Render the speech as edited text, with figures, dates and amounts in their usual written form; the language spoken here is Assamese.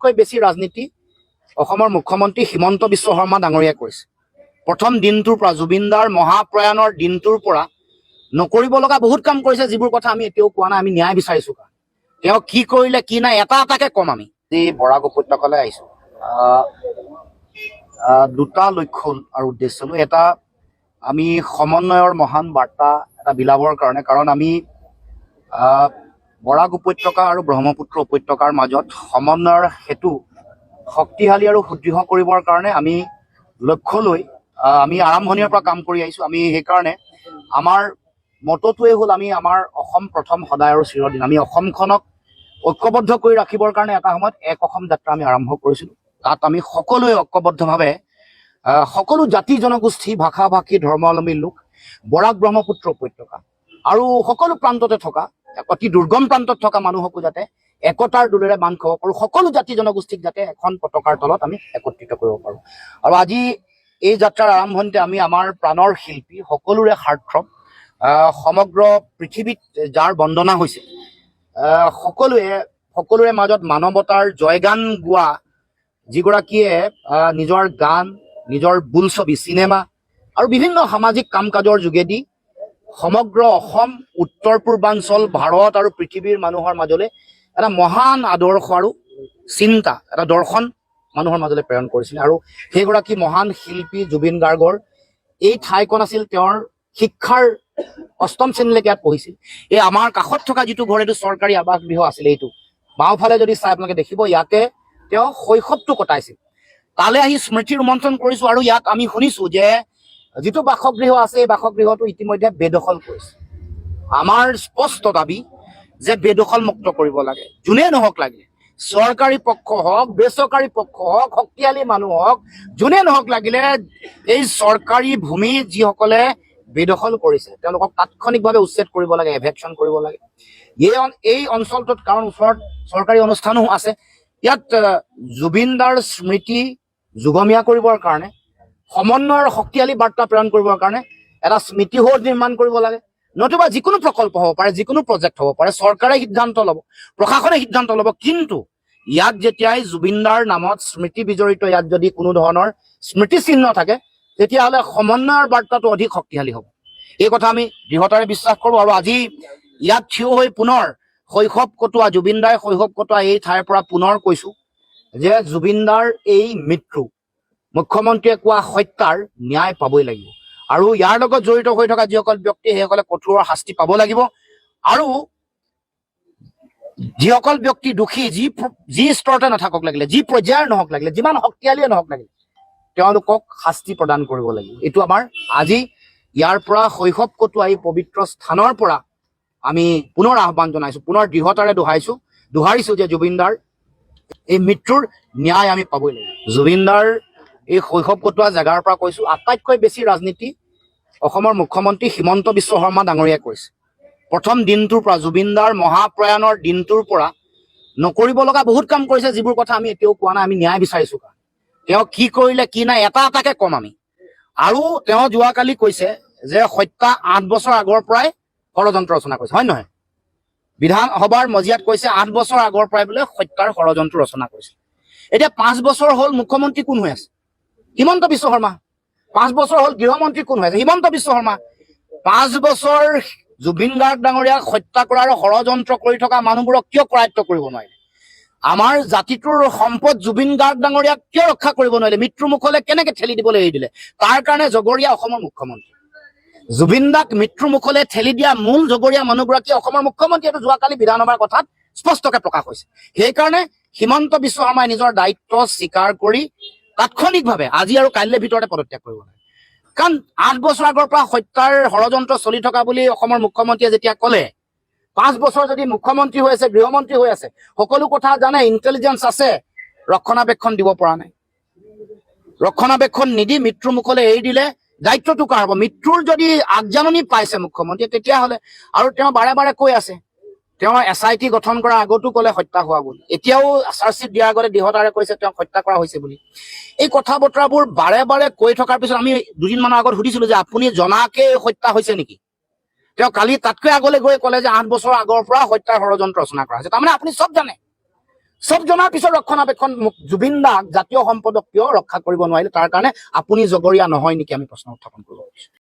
আটাইতকৈ বেছি ৰাজনীতি অসমৰ মুখ্যমন্ত্ৰী হিমন্ত বিশ্ব শৰ্মা ডাঙৰীয়াই কৰিছে। প্ৰথম দিনটোৰ পৰা জুবিনদাৰ মহাপ্ৰয়াণৰ দিনটোৰ পৰা নকৰিব লগা বহুত কাম কৰিছে, যিবোৰ কথা আমি এতিয়াও কোৱা নাই। আমি ন্যায় বিচাৰিছো। তেওঁ কি কৰিলে কি নাই এটা এটাকে কম। আমি এই বৰাক উপত্যকালৈ আহিছো দুটা লক্ষ্য আৰু উদ্দেশ্য লৈ। এটা, আমি সমন্বয়ৰ মহান বাৰ্তা এটা বিলাবৰ কাৰণে, কাৰণ আমি বৰাক উপত্যকা আৰু ব্ৰহ্মপুত্ৰ উপত্যকাৰ মাজত সমন্বয়ৰ সেতু শক্তিশালী আৰু সুদৃঢ় কৰিবৰ কাৰণে আমি লক্ষ্য লৈ আমি আৰম্ভণিৰ পৰা কাম কৰি আহিছো। আমি সেইকাৰণে আমাৰ মটটোৱে হ'ল আমি আমাৰ অসম প্ৰথম সদায় আৰু চিৰদিন। আমি অসমখনক ঐক্যবদ্ধ কৰি ৰাখিবৰ কাৰণে এটা সময়ত এক অসম যাত্ৰা আমি আৰম্ভ কৰিছিলো। তাত আমি সকলোৱে ঐক্যবদ্ধভাৱে সকলো জাতি জনগোষ্ঠী ভাষা ভাষী ধৰ্মাৱলম্বী লোক বৰাক ব্ৰহ্মপুত্ৰ উপত্যকা আৰু সকলো প্ৰান্ততে থকা অতি দুৰ্গম প্ৰান্তত থকা মানুহকো যাতে একতাৰ দোলেৰে বান্ধ খাব পাৰোঁ, সকলো জাতি জনগোষ্ঠীক যাতে এখন পতাকাৰ তলত আমি একত্ৰিত কৰিব পাৰোঁ। আৰু আজি এই যাত্ৰাৰ আৰম্ভণিতে আমি আমাৰ প্ৰাণৰ শিল্পী সকলোৰে সাৰ্থক সমগ্ৰ পৃথিৱীত যাৰ বন্দনা হৈছে, সকলোৰে মাজত মানৱতাৰ জয়গান গোৱা যিগৰাকীয়ে নিজৰ গান, নিজৰ বোলছবি, চিনেমা আৰু বিভিন্ন সামাজিক কাম কাজৰ যোগেদি সমগ্ৰ অসম, উত্তৰ পূৰ্বাঞ্চল, ভাৰত আৰু পৃথিৱীৰ মানুহৰ মাজলৈ এটা মহান আদৰ্শ আৰু চিন্তা, এটা দৰ্শন মানুহৰ মাজলৈ প্ৰেৰণ কৰিছিল। আৰু সেইগৰাকী মহান শিল্পী জুবিন গাৰ্গৰ এই ঠাইখন আছিল তেওঁৰ শিক্ষাৰ ৮ম শ্ৰেণীলৈকে ইয়াত পঢ়িছিল। এই আমাৰ কাষত থকা যিটো ঘৰ, এইটো চৰকাৰী আৱাস গৃহ আছিলে। এইটো বাওঁফালে যদি চাই আপোনালোকে দেখিব, ইয়াতে তেওঁ শৈশৱটো কটাইছিল। তালৈ আহি স্মৃতি ৰোমন্থন কৰিছো। আৰু ইয়াত আমি শুনিছো যে যিটো বাসগৃহ আছে, এই বাসগৃহটো ইতিমধ্যে বেদখল কৰিছে। আমাৰ স্পষ্ট দাবী যে বেদখল মুক্ত কৰিব লাগে। যোনে নহওক লাগে, চৰকাৰী পক্ষ হওক, বেচৰকাৰী পক্ষ হওক, শক্তিশালী মানুহ হওক, যোনে নহওক লাগিলে এই চৰকাৰী ভূমি যিসকলে বেদখল কৰিছে তেওঁলোকক তাৎক্ষণিকভাৱে উচ্ছেদ কৰিব লাগে, এভেকশ্যন কৰিব লাগে। এই অঞ্চলটোত কাৰণ ওচৰত চৰকাৰী অনুষ্ঠানো আছে। ইয়াত জুবিনদাৰ স্মৃতি যুগমীয়া কৰিবৰ কাৰণে, সমন্বয়ৰ শক্তিশালী বাৰ্তা প্ৰেৰণ কৰিবৰ কাৰণে এটা স্মৃতি সৌধ নিৰ্মাণ কৰিব লাগে। নতুবা যিকোনো প্ৰকল্প হ'ব পাৰে, যিকোনো প্ৰজেক্ট হ'ব পাৰে, চৰকাৰে সিদ্ধান্ত ল'ব, প্ৰশাসনে সিদ্ধান্ত ল'ব। কিন্তু ইয়াত যেতিয়াই জুবিনদাৰ নামত স্মৃতি বিজড়িত, ইয়াত যদি কোনো ধৰণৰ স্মৃতি চিহ্ন থাকে, তেতিয়াহ'লে সমন্বয়ৰ বাৰ্তাটো অধিক শক্তিশালী হ'ব। এই কথা আমি দৃঢ়তাৰে বিশ্বাস কৰোঁ। আৰু আজি ইয়াত থিয় হৈ পুনৰ শৈশৱ কটোৱা, জুবিনদাই শৈশৱ কটোৱা এই ঠাইৰ পৰা পুনৰ কৈছো যে জুবিনদাৰ এই মৃত্যু মুখ্যমন্ত্ৰীয়ে কোৱা হত্যাৰ ন্যায় পাবই লাগিব। আৰু ইয়াৰ লগত জড়িত হৈ থকা যিসকল ব্যক্তি, সেইসকলে কঠোৰ শাস্তি পাব লাগিব। আৰু যিসকল ব্যক্তি দোষী, যি স্তৰতে নাথাকক লাগিলে, যি পৰ্যায়ৰ নহওক লাগিলে, যিমান শক্তিশালীয়ে নহওক লাগিলে, তেওঁলোকক শাস্তি প্ৰদান কৰিব লাগিব। এইটো আমাৰ আজি ইয়াৰ পৰা শৈশৱ কটোৱা এই পবিত্ৰ স্থানৰ পৰা আমি পুনৰ আহ্বান জনাইছো, পুনৰ দৃঢ়তাৰে দোহাৰিছো যে জুবিনদাৰ এই মৃত্যুৰ ন্যায় আমি পাবই লাগিব। জুবিনদাৰ এই শৈশৱ কটোৱা জেগাৰ পৰা কৈছো, আটাইতকৈ বেছি ৰাজনীতি অসমৰ মুখ্যমন্ত্ৰী হিমন্ত বিশ্ব শৰ্মা ডাঙৰীয়াই কৰিছে। প্ৰথম দিনটোৰ পৰা জুবিনদাৰ মহাপ্ৰয়াণৰ দিনটোৰ পৰা নকৰিব লগা বহুত কাম কৰিছে, যিবোৰ কথা আমি এতিয়াও কোৱা নাই। আমি ন্যায় বিচাৰিছো। তেওঁ কি কৰিলে কি নাই এটা এটাকে কম আমি। আৰু তেওঁ যোৱাকালি কৈছে যে হত্যা ৮ বছৰ আগৰ পৰাই ষড়যন্ত্ৰ ৰচনা কৰিছে, হয় নহয়? বিধানসভাৰ মজিয়াত কৈছে ৮ বছৰ আগৰ পৰাই বোলে হত্যাৰ ষড়যন্ত্ৰ ৰচনা কৰিছে। এতিয়া ৫ বছৰ হ'ল মুখ্যমন্ত্ৰী কোন হৈ আছে? হিমন্ত বিশ্ব শৰ্মা। ৫ বছৰ হ'ল গৃহমন্ত্ৰী কোন হৈ আছে? হিমন্ত বিশ্ব শৰ্মা। ৫ বছৰ জুবিন গাৰ্গ ডাঙৰীয়াক হত্যা কৰাৰ ষড়যন্ত্ৰ কৰি থকা মানুহবোৰক কিয় কৰায়ত্ব কৰিব নোৱাৰিলে? আমাৰ জাতিটোৰ সম্পদ জুবিন গাৰ্গ ডাঙৰীয়াক কিয় ৰক্ষা কৰিব নোৱাৰিলে? মৃত্যুমুখলৈ কেনেকে ঠেলি দিবলৈ এৰি দিলে? তাৰ কাৰণে জগৰীয়া অসমৰ মুখ্যমন্ত্ৰী। জুবিন দাক মৃত্যুমুখলৈ ঠেলি দিয়া মূল জগৰীয়া মানুহগৰাকী অসমৰ মুখ্যমন্ত্ৰী। এইটো যোৱাকালি বিধানসভাৰ কথাত স্পষ্টকে প্ৰকাশ হৈছে। সেইকাৰণে হিমন্ত বিশ্ব শৰ্মাই নিজৰ দায়িত্ব স্বীকাৰ কৰি তাৎক্ষণিকভাৱে আজি আৰু কাইলৈৰ ভিতৰতে পদত্যাগ কৰিব লাগে। কাৰণ ৮ বছৰ আগৰ পৰা হত্যাৰ ষড়যন্ত্ৰ চলি থকা বুলি অসমৰ মুখ্যমন্ত্ৰীয়ে যেতিয়া ক'লে, ৫ বছৰ যদি মুখ্যমন্ত্ৰী হৈ আছে, গৃহমন্ত্ৰী হৈ আছে, সকলো কথা জানে, ইণ্টেলিজেঞ্চ আছে, ৰক্ষণাবেক্ষণ দিব পৰা নাই। ৰক্ষণাবেক্ষণ নিদি মৃত্যুৰ মুখলৈ এৰি দিলে দায়িত্বটো কাৰ হ'ব? মৃত্যুৰ যদি আগজাননী পাইছে মুখ্যমন্ত্ৰীয়ে, তেতিয়াহ'লে আৰু তেওঁ বাৰে বাৰে কৈ আছে, তেওঁ SIT গঠন কৰাৰ আগতো ক'লে হত্যা হোৱা বুলি, এতিয়াও চাৰ্জশ্বিট দিয়াৰ আগতে দৃঢ়তাৰে কৈছে তেওঁক হত্যা কৰা হৈছে বুলি। এই কথা বতৰাবোৰ বাৰে বাৰে কৈ থকাৰ পিছত আমি দুদিনমানৰ আগত সুধিছিলো যে আপুনি জনাকে হত্যা হৈছে নেকি? তেওঁ কালি তাতকৈ আগলৈ গৈ ক'লে যে ৮ বছৰ আগৰ পৰা হত্যাৰ ষড়যন্ত্ৰ ৰচনা কৰা হৈছে। তাৰমানে আপুনি চব জানে, চব জনাৰ পিছত ৰক্ষণাবেক্ষণ জুবিন দাক জাতীয় সম্পদক কিয় ৰক্ষা কৰিব নোৱাৰিলে তাৰ কাৰণে আপুনি জগৰীয়া নহয় নেকি আমি প্ৰশ্ন উত্থাপন কৰিব বিচাৰিছোঁ।